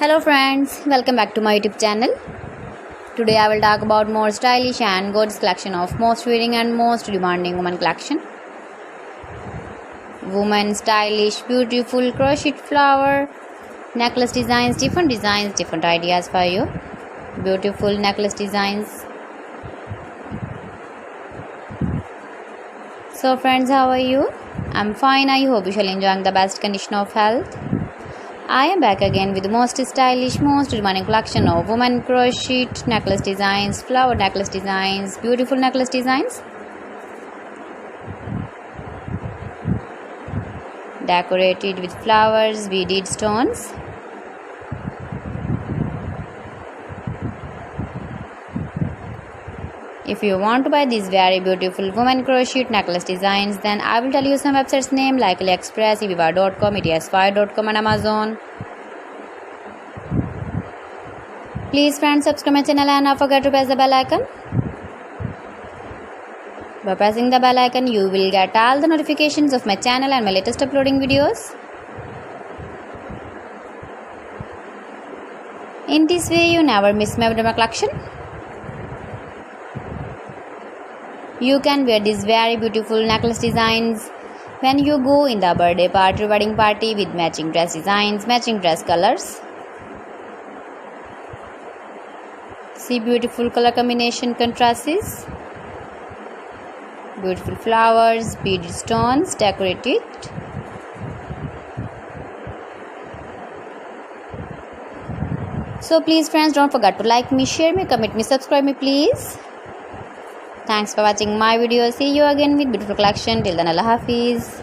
Hello friends, welcome back to my YouTube channel. Today I will talk about more stylish and gorgeous collection of most wearing and most demanding woman collection. Woman stylish, beautiful crochet flower necklace designs, different ideas for you. Beautiful necklace designs. So friends, how are you? I'm fine. I hope you shall enjoying the best condition of health. I am back again with the most stylish, most demanding collection of women crochet necklace designs, flower necklace designs, beautiful necklace designs, decorated with flowers, beaded stones. If you want to buy these very beautiful women crochet necklace designs, then I will tell you some websites name like AliExpress, eviva.com, etsy.com and Amazon. Please friends, subscribe my channel and don't forget to press the bell icon. By pressing the bell icon, you will get all the notifications of my channel and my latest uploading videos. In this way, you never miss my collection. You can wear these very beautiful necklace designs when you go in the birthday party, wedding party with matching dress designs, matching dress colors. See beautiful color combination contrasts. Beautiful flowers, beaded stones, decorated. So please friends, don't forget to like me, share me, comment me, subscribe me please. Thanks for watching my video. See you again with beautiful collection. Till then, Allah Hafiz.